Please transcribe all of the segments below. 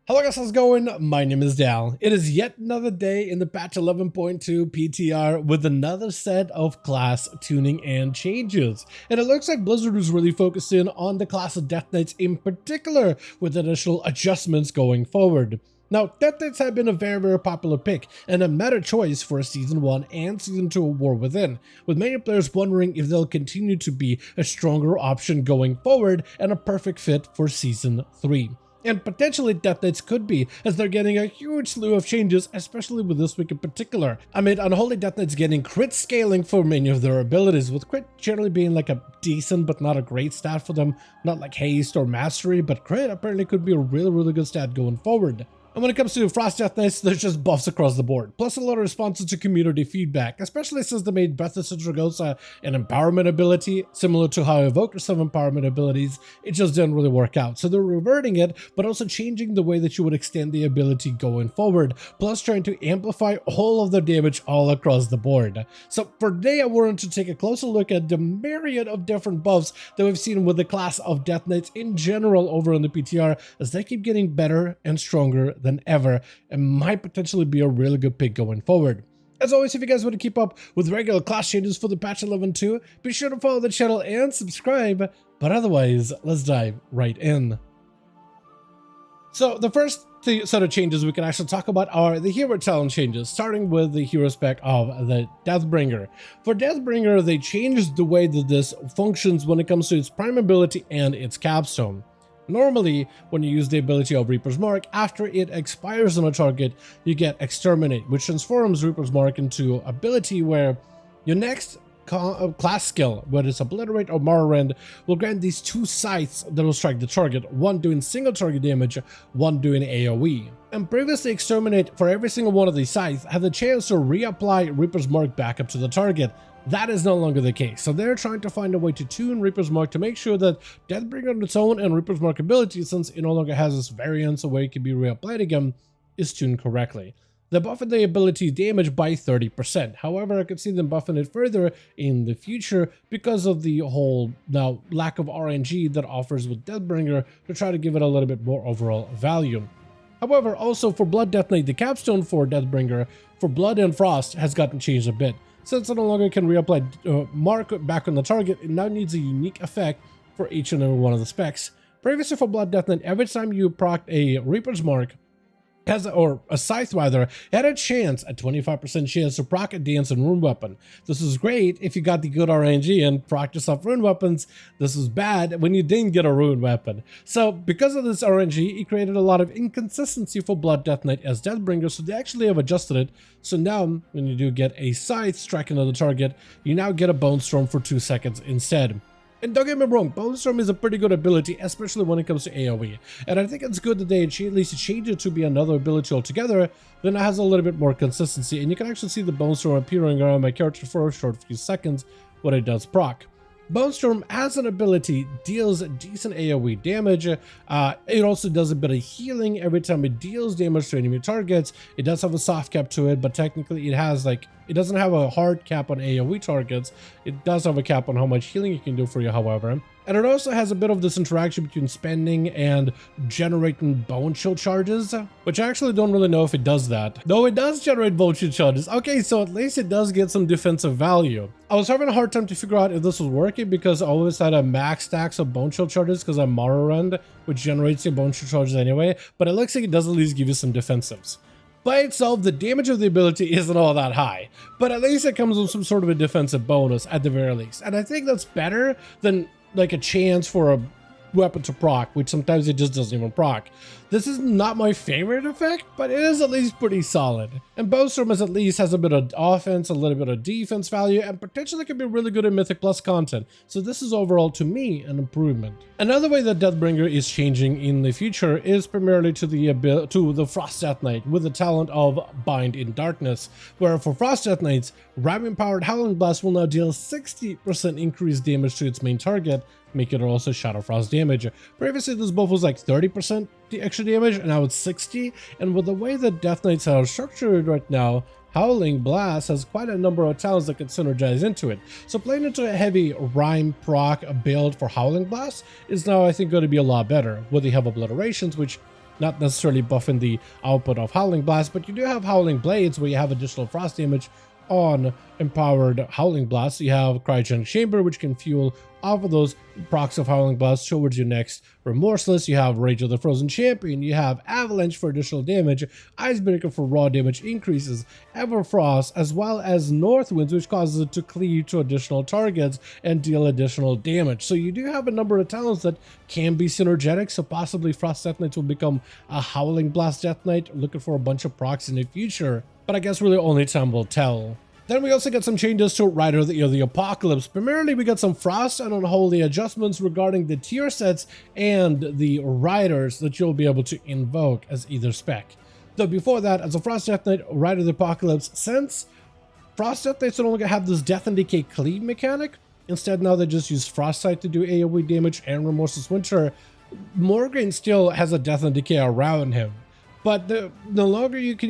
Hello guys, how's it going? My name is Dal. It is yet another day in the patch 11.2 PTR with another set of class tuning and changes. And it looks like Blizzard is really focusing on the class of Death Knights in particular with additional adjustments going forward. Now, Death Knights have been a very popular pick and a meta choice for Season 1 and Season 2 of War Within, with many players wondering if they'll continue to be a stronger option going forward and a perfect fit for Season 3. And potentially Death Knights could be, as they're getting a huge slew of changes, especially with this week in particular. Amid Unholy Death Knights getting crit scaling for many of their abilities, with crit generally being like a decent but not a great stat for them, not like haste or mastery, but crit apparently could be a really good stat going forward. And when it comes to Frost Death Knights, there's just buffs across the board, plus a lot of responses to community feedback, especially since they made Breath of Sindragosa an empowerment ability, similar to how Evokers have empowerment abilities. It just didn't really work out. So they're reverting it, but also changing the way that you would extend the ability going forward, plus trying to amplify all of the damage all across the board. So for today, I wanted to take a closer look at the myriad of different buffs that we've seen with the class of Death Knights in general over in the PTR, as they keep getting better and stronger than ever, and might potentially be a really good pick going forward. As always, if you guys want to keep up with regular class changes for the patch 11.2, be sure to follow the channel and subscribe, but otherwise, let's dive right in. So the first set of changes we can actually talk about are the hero talent changes, starting with the hero spec of the Deathbringer. For Deathbringer, they changed the way that this functions when it comes to its prime ability and its capstone. Normally, when you use the ability of Reaper's Mark, after it expires on a target, you get Exterminate, which transforms Reaper's Mark into ability where your next class skill, whether it's Obliterate or Morrowind, will grant these two scythes that will strike the target, one doing single target damage, one doing AoE. And previously, Exterminate for every single one of these scythes had the chance to reapply Reaper's Mark back up to the target. That is no longer the case, so they're trying to find a way to tune Reaper's Mark to make sure that Deathbringer on its own and Reaper's Mark ability, since it no longer has this variance of where it can be reapplied again, is tuned correctly. They're buffing the ability damage by 30%. However, I could see them buffing it further in the future because of the whole now lack of RNG that offers with Deathbringer to try to give it a little bit more overall value. However, also for Blood Death Knight, the capstone for Deathbringer for Blood and Frost has gotten changed a bit. Since it no longer can reapply Mark back on the target, it now needs a unique effect for each and every one of the specs. Previously for Blood Death Knight, every time you proc a Reaper's Mark, or a scythe rather, had a chance, a 25% chance to proc a dance and rune weapon. This is great if you got the good RNG and proc yourself rune weapons. This is bad when you didn't get a rune weapon. So because of this RNG, it created a lot of inconsistency for Blood Death Knight as Deathbringer, so they actually have adjusted it. So now when you do get a scythe striking another target, you now get a Bone Storm for 2 seconds instead. And don't get me wrong, Bone Storm is a pretty good ability, especially when it comes to AoE. And I think it's good that they at least change it to be another ability altogether, then it has a little bit more consistency. And you can actually see the Bone Storm appearing around my character for a short few seconds when it does proc. Bone Storm as an ability deals decent AoE damage. It also does a bit of healing every time it deals damage to enemy targets. It does have a soft cap to it, but technically it has it doesn't have a hard cap on AoE targets. It does have a cap on how much healing it can do for you, however. And it also has a bit of this interaction between spending and generating bone shield charges, which I actually don't really know if it does that. No, it does generate bone shield charges. Okay, so at least it does get some defensive value. I was having a hard time to figure out if this was working because I always had a max stacks of bone shield charges because I'm Morrowind, which generates your bone shield charges anyway, but it looks like it does at least give you some defensives. By itself, the damage of the ability isn't all that high, but at least it comes with some sort of a defensive bonus at the very least. And I think that's better than like a chance for a weapon to proc, which sometimes it just doesn't even proc. This is not my favorite effect, but it is at least pretty solid. And Bone Storm at least has a bit of offense, a little bit of defense value, and potentially can be really good in Mythic Plus content. So this is overall, to me, an improvement. Another way that Deathbringer is changing in the future is primarily to the Frost Death Knight with the talent of Bind in Darkness, where for Frost Death Knights, Ram-empowered Howling Blast will now deal 60% increased damage to its main target, making it also Shadow Frost damage. Previously, this buff was like 30% extra damage, and now it's 60%. And with the way that Death Knights are structured right now, Howling Blast has quite a number of talents that can synergize into it. So playing into a heavy Rhyme proc build for Howling Blast is now, I think, going to be a lot better. Whether you have Obliterations, which not necessarily buffing the output of Howling Blast, but you do have Howling Blades where you have additional frost damage on empowered Howling Blast. You have Cryogenic Chamber, which can fuel off of those procs of Howling Blast towards your next Remorseless. You have Rage of the Frozen Champion. You have Avalanche for additional damage, Icebreaker for raw damage increases, Everfrost, as well as North Winds, which causes it to cleave to additional targets and deal additional damage. So you do have a number of talents that can be synergetic, so possibly Frost Death Knights will become a Howling Blast Death Knight, looking for a bunch of procs in the future. But I guess really only time will tell. Then we also get some changes to Rider of the Apocalypse. Primarily, we got some Frost and Unholy adjustments regarding the tier sets and the Riders that you'll be able to invoke as either spec. Though before that, as a Frost Death Knight, Rider of the Apocalypse, since Frost Death Knights no longer have this Death and Decay cleave mechanic, instead now they just use Frost Sight to do AoE damage and Remorseless Winter, Morgraine still has a Death and Decay around him. But no longer you can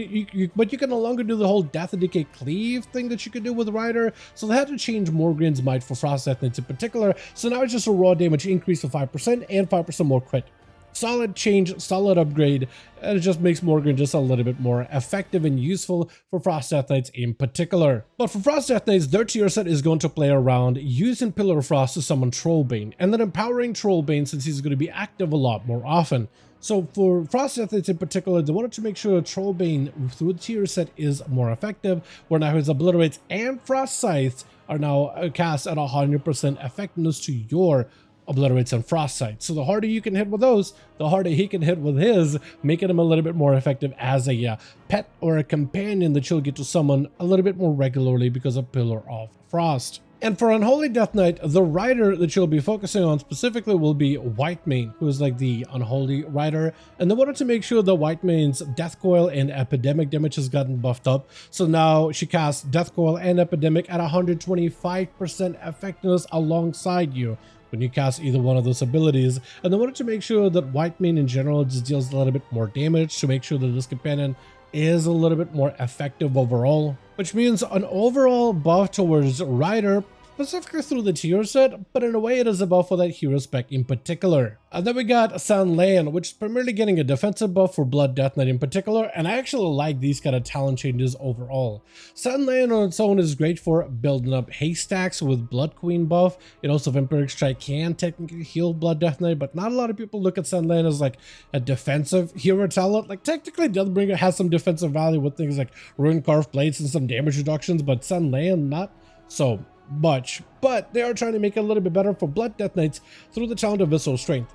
no longer do the whole Death and Decay cleave thing that you could do with Rider. So they had to change Morgraine's Might for Frost Death Knights in particular. So now it's just a raw damage increase of 5% and 5% more crit. Solid change, solid upgrade, and it just makes Morgraine just a little bit more effective and useful for Frost Death Knights in particular. But for Frost Death Knights, their tier set is going to play around using Pillar of Frost to summon Trollbane, and then empowering Trollbane since he's going to be active a lot more often. So for Frost Death Knights in particular, they wanted to make sure Trollbane through the tier set is more effective, where now his Obliterates and Frost Scythes are now cast at 100% effectiveness to your Obliterates and Frost Scythes. So the harder you can hit with those, the harder he can hit with his, making him a little bit more effective as a pet or a companion that you'll get to summon a little bit more regularly because of Pillar of Frost. And for Unholy Death Knight, the Rider that you'll be focusing on specifically will be Whitemane, who is like the Unholy Rider. And they wanted to make sure that Whitemane's Death Coil and Epidemic damage has gotten buffed up. So now she casts Death Coil and Epidemic at 125% effectiveness alongside you when you cast either one of those abilities. And they wanted to make sure that Whitemane in general just deals a little bit more damage to make sure that this companion is a little bit more effective overall, which means an overall buff towards Rider, specifically through the tier set, but in a way it is a buff for that hero spec in particular. And then we got San Lan, which is primarily getting a defensive buff for Blood Death Knight in particular, and I actually like these kind of talent changes overall. San Lan on its own is great for building up haystacks with Blood Queen buff. It also, Vampiric Strike can technically heal Blood Death Knight, but not a lot of people look at San Lan as like a defensive hero talent. Like technically Deathbringer has some defensive value with things like Ruined Carved Blades and some damage reductions, but San Lan not so much. But they are trying to make it a little bit better for Blood Death Knights through the talent of Visceral Strength,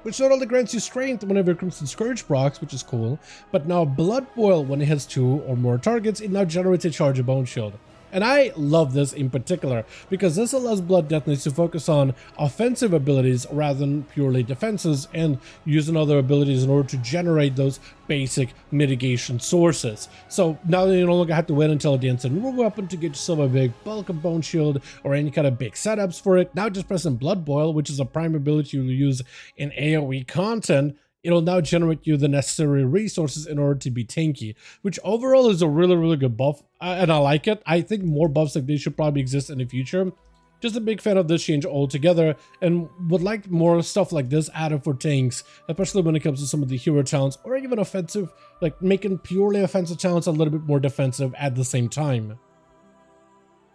which not only grants you strength whenever it comes to Scourge procs, which is cool, but now Blood Boil when it hits 2 or more targets, it now generates a charge of Bone Shield. And I love this in particular because this allows Blood Death Knights to focus on offensive abilities rather than purely defenses and using other abilities in order to generate those basic mitigation sources. So now that you no longer have to wait until the instant move weapon to get yourself a big bulk of Bone Shield or any kind of big setups for it, now just pressing Blood Boil, which is a prime ability you'll use in AoE content, it'll now generate you the necessary resources in order to be tanky, which overall is a really good buff, and I like it. I think more buffs like this should probably exist in the future. Just a big fan of this change altogether, and would like more stuff like this added for tanks, especially when it comes to some of the hero talents, or even offensive, like making purely offensive talents a little bit more defensive at the same time.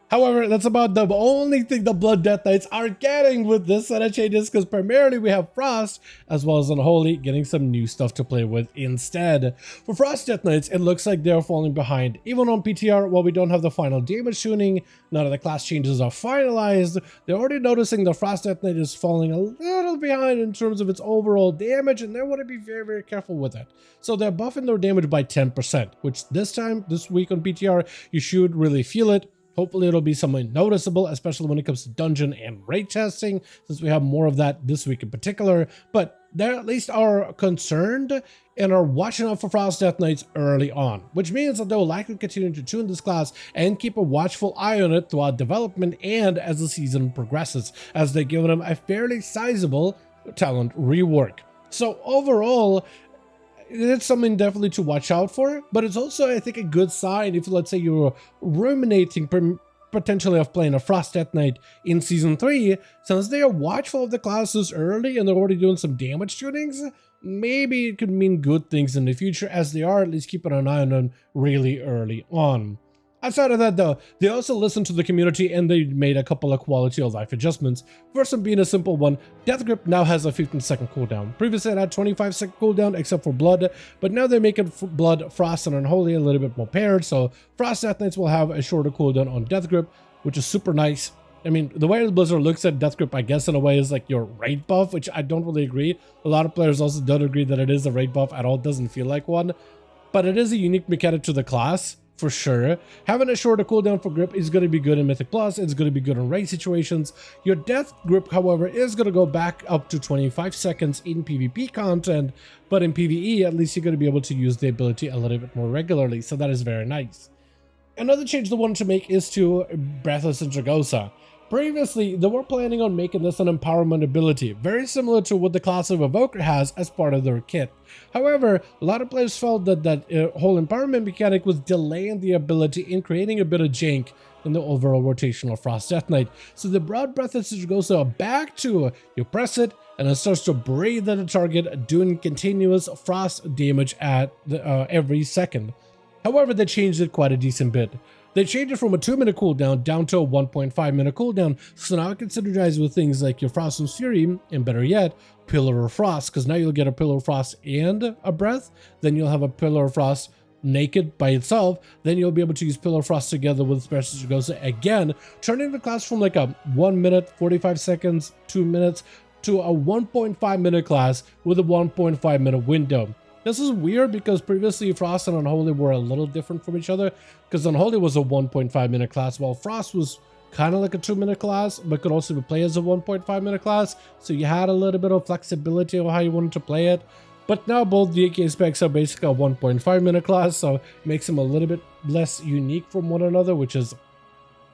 However, that's about the only thing the Blood Death Knights are getting with this set of changes, because primarily we have Frost, as well as Unholy, getting some new stuff to play with instead. For Frost Death Knights, it looks like they're falling behind. Even on PTR, while we don't have the final damage tuning, none of the class changes are finalized, they're already noticing the Frost Death Knight is falling a little behind in terms of its overall damage, and they want to be very careful with it. So they're buffing their damage by 10%, which this week on PTR, you should really feel it. Hopefully it'll be something noticeable, especially when it comes to dungeon and raid testing, since we have more of that this week in particular. But they at least are concerned and are watching out for Frost Death Knights early on, which means that they'll likely continue to tune this class and keep a watchful eye on it throughout development and as the season progresses, as they're giving them a fairly sizable talent rework. So overall, it's something definitely to watch out for, but it's also, I think, a good sign if, let's say, you're ruminating potentially of playing a Frost Death Knight in Season 3, since they are watchful of the classes early and they're already doing some damage tunings. maybe it could mean good things in the future, as they are at least keeping an eye on them really early on. Outside of that though, they also listened to the community and they made a couple of quality of life adjustments. First one being a simple one, Death Grip now has a 15-second cooldown. Previously it had 25-second cooldown except for Blood, but now they're making Blood, Frost, and Unholy a little bit more paired, so Frost Death Knights will have a shorter cooldown on Death Grip, which is super nice. I mean, the way Blizzard looks at Death Grip, I guess in a way is like your raid buff, which I don't really agree. A lot of players also don't agree that it is a raid buff at all. It doesn't feel like one, but it is a unique mechanic to the class. For sure. Having a shorter cooldown for grip is going to be good in Mythic Plus. It's going to be good in raid situations. Your Death Grip, however, is going to go back up to 25 seconds in PvP content, but in PvE, at least you're going to be able to use the ability a little bit more regularly, so that is very nice. Another change they wanted to make is to Breath of Sindragosa. Previously, they were planning on making this an empowerment ability, very similar to what the class of Evoker has as part of their kit. However, a lot of players felt that whole empowerment mechanic was delaying the ability and creating a bit of jank in the overall rotation of Frost Death Knight. So they brought Breath of Sindragosa back to, you press it, and it starts to breathe at the target, doing continuous frost damage at every second. However, they changed it quite a decent bit. They changed it from a 2-minute cooldown down to a 1.5-minute cooldown, so now it can synergize with things like your Frost's Fury, and better yet, Pillar of Frost, because now you'll get a Pillar of Frost and a Breath, then you'll have a Pillar of Frost naked by itself, then you'll be able to use Pillar of Frost together with Breath of Sindragosa again, turning the class from like a 1 minute, 45 seconds, 2 minutes, to a 1.5-minute class with a 1.5-minute window. This is weird because previously Frost and Unholy were a little different from each other, because Unholy was a 1.5-minute class while Frost was kind of like a 2-minute class, but could also be played as a 1.5-minute class, so you had a little bit of flexibility of how you wanted to play it. But now both the AK specs are basically a 1.5-minute class, so it makes them a little bit less unique from one another, which is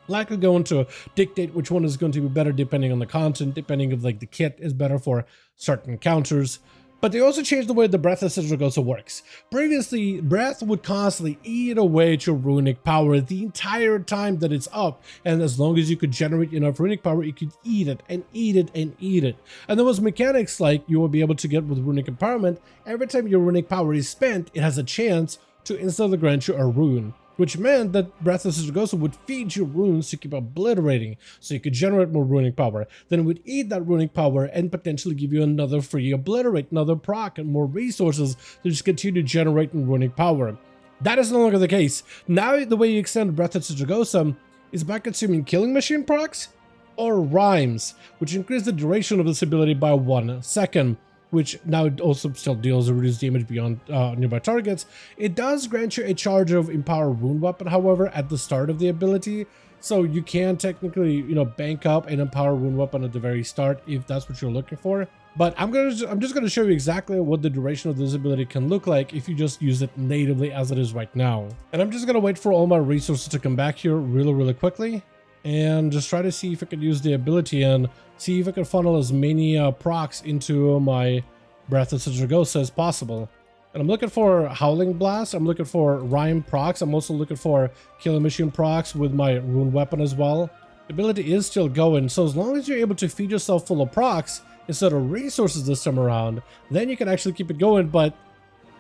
likely going to dictate which one is going to be better depending on the content, depending if like the kit is better for certain counters. But they also changed the way the Breath of Sindragosa works. Previously, Breath would constantly eat away at your runic power the entire time that it's up, and as long as you could generate enough runic power, you could eat it and eat it and eat it. And there was mechanics like you will be able to get with runic empowerment, every time your runic power is spent, it has a chance to instantly grant you a rune, which meant that Breath of Sindragosa would feed you runes to keep obliterating, so you could generate more runic power. Then it would eat that runic power and potentially give you another free obliterate, another proc, and more resources to just continue generating runic power. That is no longer the case. Now the way you extend Breath of Sindragosa is by consuming killing machine procs or rhymes, which increase the duration of this ability by 1 second. Which now also still deals a reduced damage beyond nearby targets. It does grant you a charge of Empower Rune Weapon, however, at the start of the ability. So you can technically, you know, bank up an Empower Rune Weapon at the very start if that's what you're looking for. But I'm just gonna show you exactly what the duration of this ability can look like if you just use it natively as it is right now. And I'm just gonna wait for all my resources to come back here really quickly, and just try to see if I could use the ability and see if I can funnel as many procs into my Breath of Sindragosa as possible. And I'm looking for Howling Blast, I'm looking for Rhyme procs, I'm also looking for Killing Machine procs with my Rune Weapon as well. The ability is still going, so as long as you're able to feed yourself full of procs instead of resources this time around, then you can actually keep it going. But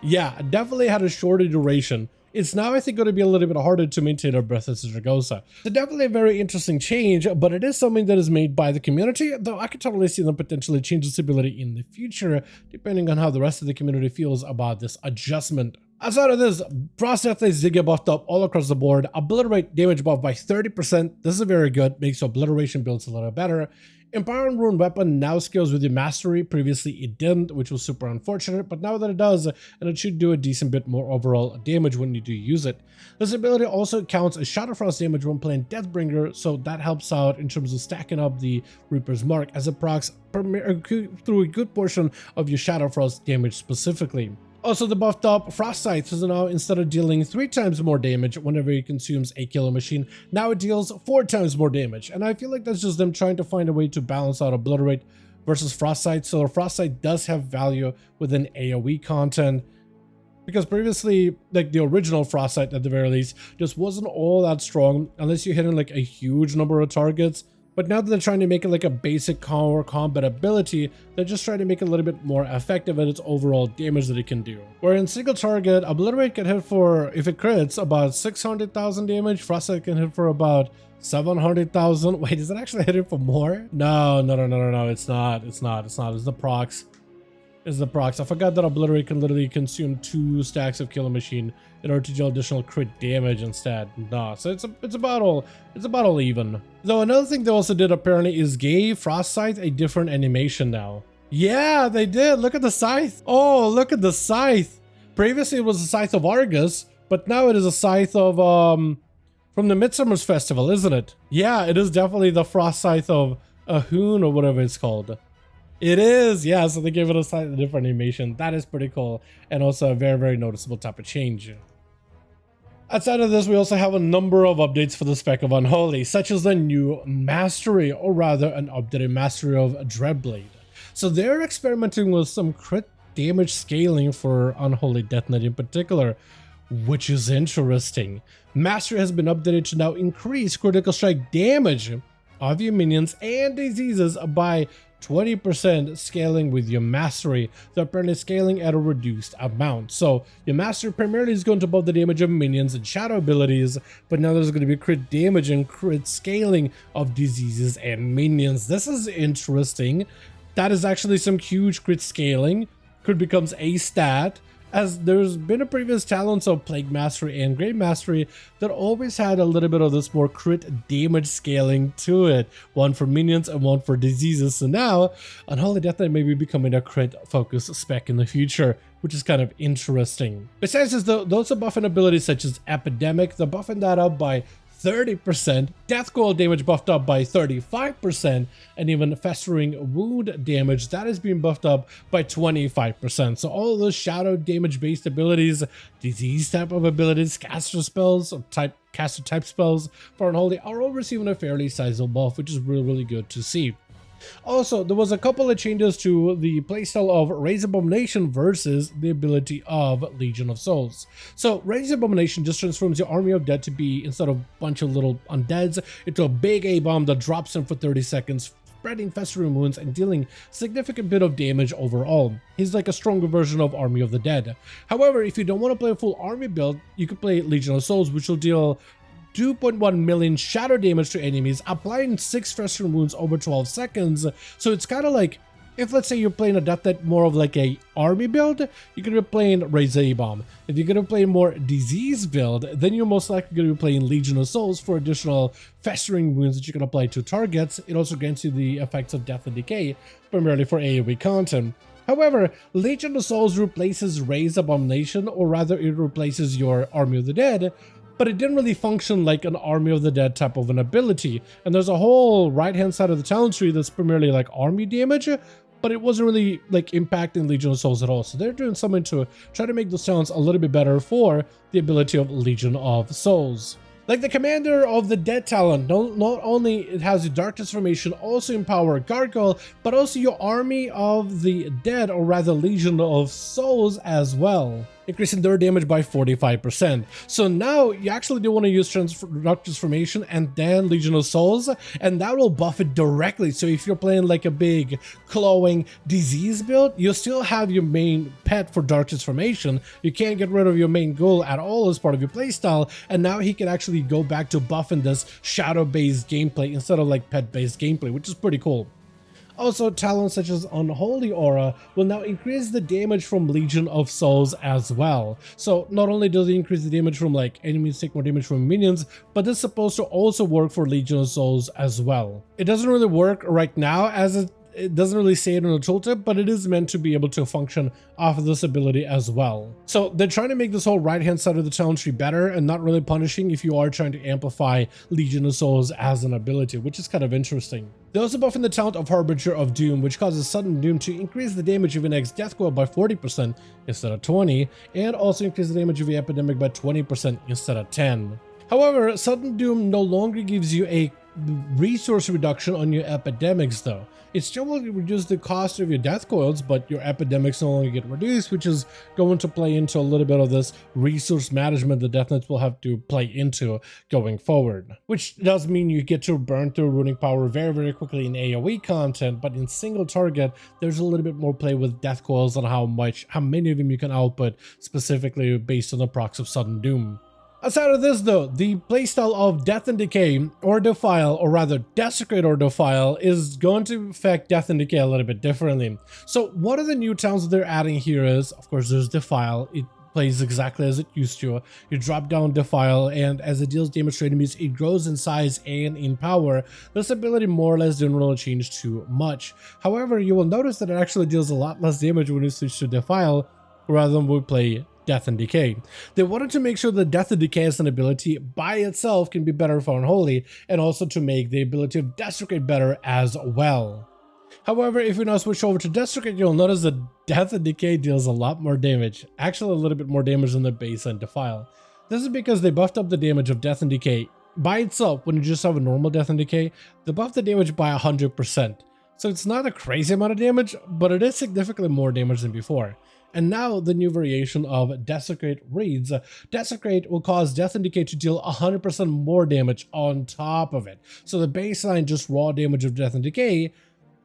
yeah, definitely had a shorter duration. It's now, I think, going to be a little bit harder to maintain our Breath of Sindragosa. So definitely a very interesting change, but it is something that is made by the community, though I could totally see them potentially change this ability in the future, depending on how the rest of the community feels about this adjustment. Outside of this, Frost Death Knights did get buffed up all across the board. Obliterate damage buff by 30%. This is very good, makes your obliteration builds a little better. Empowering Rune Weapon now scales with your mastery. Previously it didn't, which was super unfortunate, but now that it does, and it should do a decent bit more overall damage when you do use it. This ability also counts as Shadow Frost damage when playing Deathbringer, so that helps out in terms of stacking up the Reaper's Mark as it procs through a good portion of your Shadow Frost damage specifically. Also, the buffed up Frost Scythe is now, instead of dealing 3 times more damage whenever it consumes a killer machine, now it deals 4 times more damage. And I feel like that's just them trying to find a way to balance out Obliterate versus Frost Scythe. So the Frost Scythe does have value within AoE content, because previously, like the original Frost Scythe at the very least, just wasn't all that strong unless you're hitting like a huge number of targets. But now that they're trying to make it like a basic core combat ability, they're just trying to make it a little bit more effective at its overall damage that it can do. Where in single target, Obliterate can hit for, if it crits, about 600,000 damage. Frostbite can hit for about 700,000. Wait, is it actually hitting for more? No, it's not. It's the procs. It's the procs. I forgot that Obliterate can literally consume 2 stacks of Killer Machine in order to deal additional crit damage instead. No, so it's about all even. Though another thing they also did apparently is gave Frostscythe a different animation now. Yeah, they did. Look at the scythe. Oh, look at the scythe. Previously it was the scythe of Argus, but now it is a scythe of from the Midsummer's Festival, isn't it? Yeah, it is definitely the frost scythe of Ahun or whatever it's called. It is, yeah, so they gave it a slightly different animation. That is pretty cool, and also a very, very noticeable type of change. Outside of this, we also have a number of updates for the spec of Unholy, such as the new mastery, or rather an updated mastery of Dreadblade. So they're experimenting with some crit damage scaling for Unholy Death Knight in particular, which is interesting. Mastery has been updated to now increase critical strike damage of your minions and diseases by 20%, scaling with your mastery. They're apparently scaling at a reduced amount. So your mastery primarily is going to buff the damage of minions and shadow abilities, but now there's going to be crit damage and crit scaling of diseases and minions. This is interesting. That is actually some huge crit scaling. Crit becomes a stat, as there's been a previous talents of Plague Mastery and Great Mastery that always had a little bit of this more crit damage scaling to it. One for minions and one for diseases. So now, Unholy Death Knight may be becoming a crit focus spec in the future, which is kind of interesting. Besides this, those are buffing abilities such as Epidemic. They're buffing that up by 30%, Death Coil damage buffed up by 35%, and even Festering Wound damage, that is being buffed up by 25%. So all of those shadow damage based abilities, disease type of abilities, caster spells, or caster type spells for Unholy are all receiving a fairly sizable buff, which is really, really good to see. Also, there was a couple of changes to the playstyle of Raise Abomination versus the ability of Legion of Souls. So Raise Abomination just transforms your army of dead to be, instead of a bunch of little undeads, into a big A-bomb that drops in for 30 seconds, spreading festering wounds and dealing significant bit of damage overall. He's like a stronger version of Army of the Dead. However, if you don't want to play a full army build, you could play Legion of Souls, which will deal 2.1 million shadow damage to enemies, applying 6 festering wounds over 12 seconds. So it's kind of like, if let's say you're playing a Death Knight more of like a army build, you're going to be playing Raise A-Bomb. If you're going to play more disease build, then you're most likely going to be playing Legion of Souls for additional festering wounds that you can apply to targets. It also grants you the effects of Death and Decay, primarily for AoE content. However, Legion of Souls replaces Raise Abomination, or rather it replaces your Army of the Dead, but it didn't really function like an Army of the Dead type of an ability. And there's a whole right-hand side of the talent tree that's primarily like army damage, but it wasn't really like impacting Legion of Souls at all. So they're doing something to try to make those talents a little bit better for the ability of Legion of Souls. Like the Commander of the Dead talent, not only it has the Dark Transformation, also empower Gargoyle, but also your Army of the Dead, or rather Legion of Souls as well, increasing their damage by 45%. So now you actually do want to use Dark Transformation and then Legion of Souls, and that will buff it directly. So if you're playing like a big clawing disease build, you'll still have your main pet for Dark Transformation. You can't get rid of your main goal at all as part of your playstyle, and now he can actually go back to buffing this shadow-based gameplay instead of like pet-based gameplay, which is pretty cool. Also, talents such as Unholy Aura will now increase the damage from Legion of Souls as well. So not only does it increase the damage from like enemies take more damage from minions, but it's supposed to also work for Legion of Souls as well. It doesn't really work right now, as it doesn't really say it on the tooltip, but it is meant to be able to function off of this ability as well. So they're trying to make this whole right-hand side of the talent tree better and not really punishing if you are trying to amplify Legion of Souls as an ability, which is kind of interesting. They're also buffing the talent of Harbinger of Doom, which causes sudden doom to increase the damage of your next Death Coil by 40% instead of 20, and also increase the damage of your Epidemic by 20% instead of 10. However, sudden doom no longer gives you a resource reduction on your epidemics though. It still will reduce the cost of your death coils, but your epidemics no longer get reduced, which is going to play into a little bit of this resource management the Death Knights will have to play into going forward. Which does mean you get to burn through runing power very, very quickly in AoE content, but in single target, there's a little bit more play with death coils and how many of them you can output, specifically based on the procs of Sudden Doom. Aside of this though, the playstyle of Death and Decay or Defile, or rather Desecrate or Defile, is going to affect Death and Decay a little bit differently. So one of the new towns they're adding here is, of course, there's Defile. It plays exactly as it used to. You drop down Defile, and as it deals damage to enemies, it grows in size and in power. This ability more or less didn't really change too much. However, you will notice that it actually deals a lot less damage when you switch to Defile rather than when we play Death and Decay. They wanted to make sure that Death and Decay as an ability by itself can be better for Unholy, and also to make the ability of Desecrate better as well. However, if we now switch over to Desecrate, you'll notice that Death and Decay deals a lot more damage, actually a little bit more damage than the base and Defile. This is because they buffed up the damage of Death and Decay. By itself, when you just have a normal Death and Decay, they buffed the damage by 100%. So it's not a crazy amount of damage, but it is significantly more damage than before. And now the new variation of Desecrate reads, Desecrate will cause Death and Decay to deal 100% more damage on top of it. So the baseline just raw damage of Death and Decay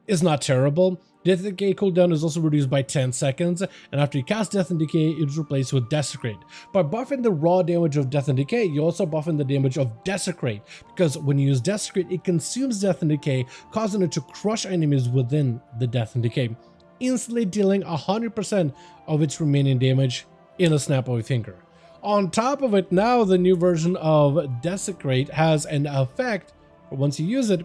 is not terrible. Death and Decay cooldown is also reduced by 10 seconds, and after you cast Death and Decay, it is replaced with Desecrate. By buffing the raw damage of Death and Decay, you also buffing the damage of Desecrate, because when you use Desecrate, it consumes Death and Decay, causing it to crush enemies within the Death and Decay, instantly dealing 100% of its remaining damage in a snap of a finger. On top of it, now the new version of Desecrate has an effect. Once you use it,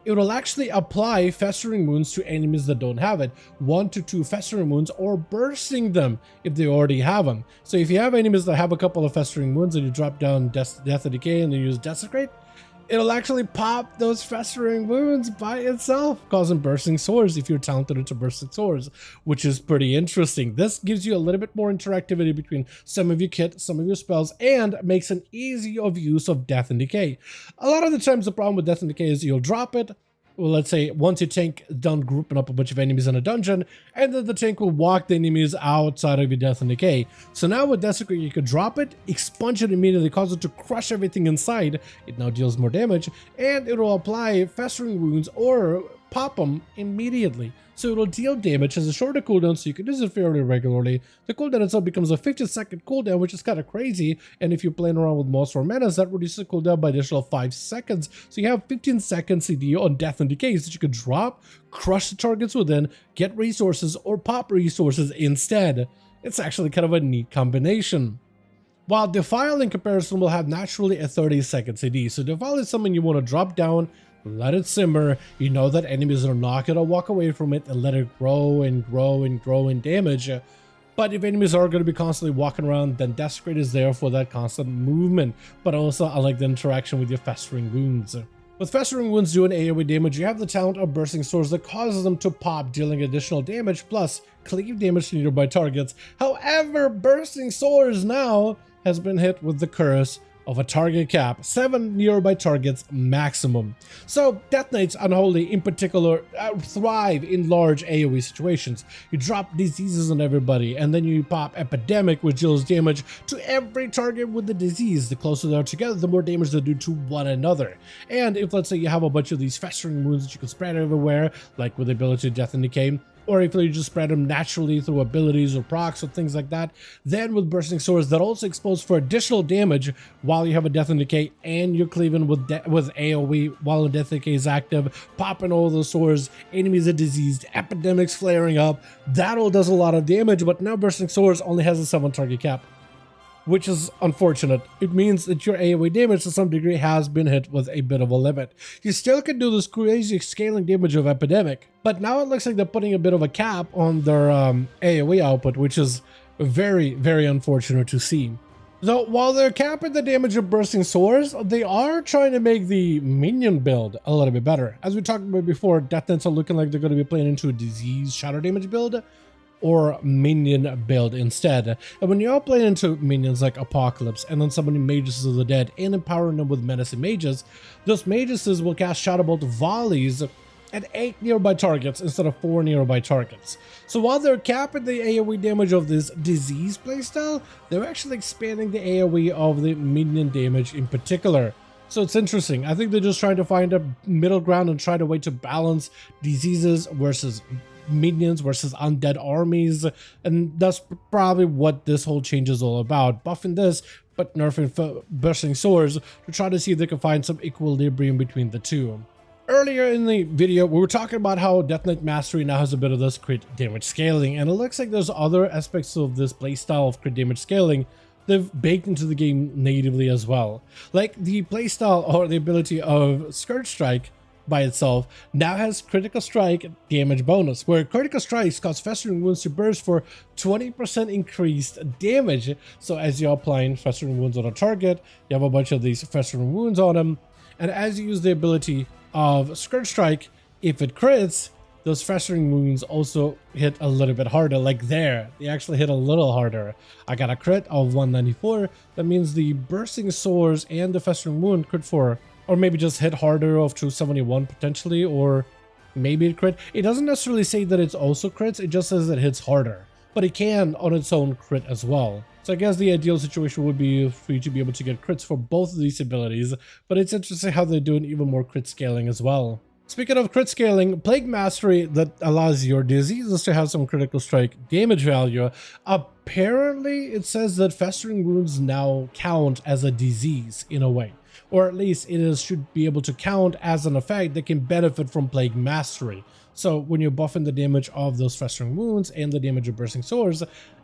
it will actually apply Festering Wounds to enemies that don't have it, 1 to 2 Festering Wounds, or bursting them if they already have them. So if you have enemies that have a couple of Festering Wounds and you drop down Death and Decay and then use Desecrate, it'll actually pop those Festering Wounds by itself, causing Bursting Swords if you're talented into Bursting Swords, which is pretty interesting. This gives you a little bit more interactivity between some of your kit, some of your spells, and makes an easy of use of Death and Decay. A lot of the times the problem with Death and Decay is you'll drop it, well, let's say once your tank done grouping up a bunch of enemies in a dungeon, and then the tank will walk the enemies outside of your Death and Decay. So now with Desecrate, you can drop it, expunge it immediately, cause it to crush everything inside. It now deals more damage, and it will apply Festering Wounds or pop them immediately. So it will deal damage, has a shorter cooldown, so you can use it fairly regularly. The cooldown itself becomes a 50-second cooldown, which is kind of crazy, and if you're playing around with most menas, that reduces the cooldown by additional 5 seconds. So you have 15 seconds CD on Death and Decay that you can drop, crush the targets within, get resources, or pop resources instead. It's actually kind of a neat combination. While Defile in comparison will have naturally a 30-second CD, so Defile is something you want to drop down, let it simmer. You know that enemies are not going to walk away from it, and let it grow and grow and grow in damage. But if enemies are going to be constantly walking around, then Desecrate is there for that constant movement. But also, I like the interaction with your Festering Wounds. With Festering Wounds doing AoE damage, you have the talent of Bursting Swords that causes them to pop, dealing additional damage, plus cleave damage to nearby targets. However, Bursting Swords now has been hit with the curse of a target cap, 7 nearby targets maximum. So Death Knights Unholy in particular thrive in large AoE situations. You drop diseases on everybody, and then you pop Epidemic, which deals damage to every target with the disease. The closer they are together, the more damage they do to one another. And if, let's say, you have a bunch of these Festering Wounds that you can spread everywhere, like with the ability to Death and Decay, or if you just spread them naturally through abilities or procs or things like that, then with Bursting Swords that also expose for additional damage while you have a Death and Decay, and you're cleaving with AoE while the Death and Decay is active, popping all those swords, enemies are diseased, epidemics flaring up, that all does a lot of damage. But now Bursting Swords only has a 7 target cap, which is unfortunate. It means that your AoE damage to some degree has been hit with a bit of a limit. You still can do this crazy scaling damage of Epidemic, but now it looks like they're putting a bit of a cap on their AoE output, which is very, very unfortunate to see. Though while they're capping the damage of Bursting Swords, they are trying to make the minion build a little bit better. As we talked about before, Death Knights are looking like they're going to be playing into a disease shadow damage build. or minion build instead. And when you're playing into minions like Apocalypse and then summoning Mages of the Dead and empowering them with menacing mages, those mages will cast Shadow Bolt volleys at 8 nearby targets instead of 4 nearby targets. So while they're capping the AoE damage of this disease playstyle, they're actually expanding the AoE of the minion damage in particular. So it's interesting. I think they're just trying to find a middle ground and try to way to balance diseases versus minions versus undead armies, and that's probably what this whole change is all about. Buffing this, but nerfing bursting swords to try to see if they can find some equilibrium between the two. Earlier in the video, we were talking about how Death Knight Mastery now has a bit of this crit damage scaling, and it looks like there's other aspects of this playstyle of crit damage scaling they've baked into the game natively as well. Like the playstyle or the ability of Scourge Strike by itself now has critical strike damage bonus, where critical strikes cause festering wounds to burst for 20% increased damage. So as you're applying festering wounds on a target, you have a bunch of these festering wounds on them, and as you use the ability of Scourge Strike, if it crits, those festering wounds also hit a little bit harder. Like there, they actually hit a little harder. I got a crit of 194. That means the bursting swords and the festering wound crit for, or maybe just hit harder of 271 potentially, or maybe it crit. It doesn't necessarily say that it's also crits, it just says it hits harder, but it can on its own crit as well. So I guess the ideal situation would be for you to be able to get crits for both of these abilities, but it's interesting how they're doing even more crit scaling as well. Speaking of crit scaling, Plague Mastery that allows your diseases to have some critical strike damage value. Apparently, it says that festering wounds now count as a disease in a way, or at least should be able to count as an effect that can benefit from Plague Mastery. So when you're buffing the damage of those festering wounds and the damage of bursting swords,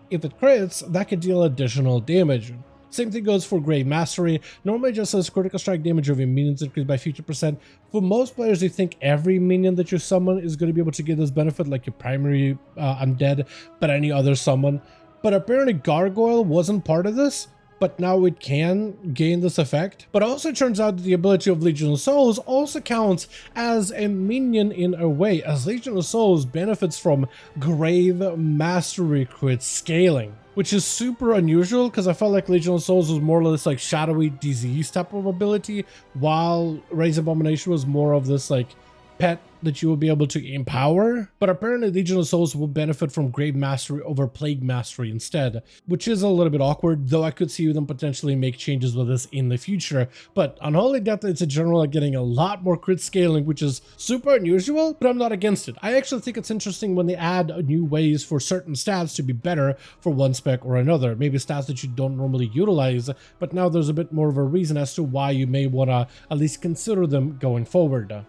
if it crits, that could deal additional damage. Same thing goes for Grave Mastery. Normally just says critical strike damage of your minions increased by 50%. For most players, they think every minion that you summon is going to be able to get this benefit, like your primary undead, but any other summon. But apparently Gargoyle wasn't part of this, but now it can gain this effect. But also it turns out that the ability of Legion of Souls also counts as a minion in a way, as Legion of Souls benefits from Grave Mastery crit scaling, which is super unusual because I felt like Legion of Souls was more or less like shadowy disease type of ability, while Raise Abomination was more of this like pet that you will be able to empower. But apparently Legion of Souls will benefit from Grave Mastery over Plague Mastery instead, which is a little bit awkward, though I could see them potentially make changes with this in the future. But Unholy Death Knights in general are getting a lot more crit scaling, which is super unusual, but I'm not against it. I actually think it's interesting when they add new ways for certain stats to be better for one spec or another. Maybe stats that you don't normally utilize, but now there's a bit more of a reason as to why you may want to at least consider them going forward.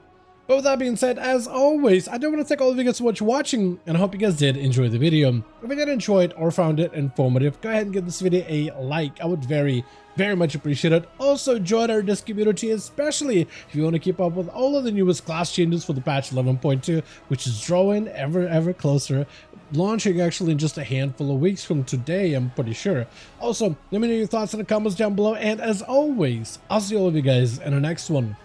But with that being said, as always, I do want to thank all of you guys so much for watching, and I hope you guys did enjoy the video. If you did enjoy it or found it informative, go ahead and give this video a like. I would very much appreciate it. Also, join our Discord community, especially if you want to keep up with all of the newest class changes for the patch 11.2, which is drawing ever closer. Launching actually in just a handful of weeks from today, I'm pretty sure. Also, let me know your thoughts in the comments down below, and as always, I'll see all of you guys in the next one.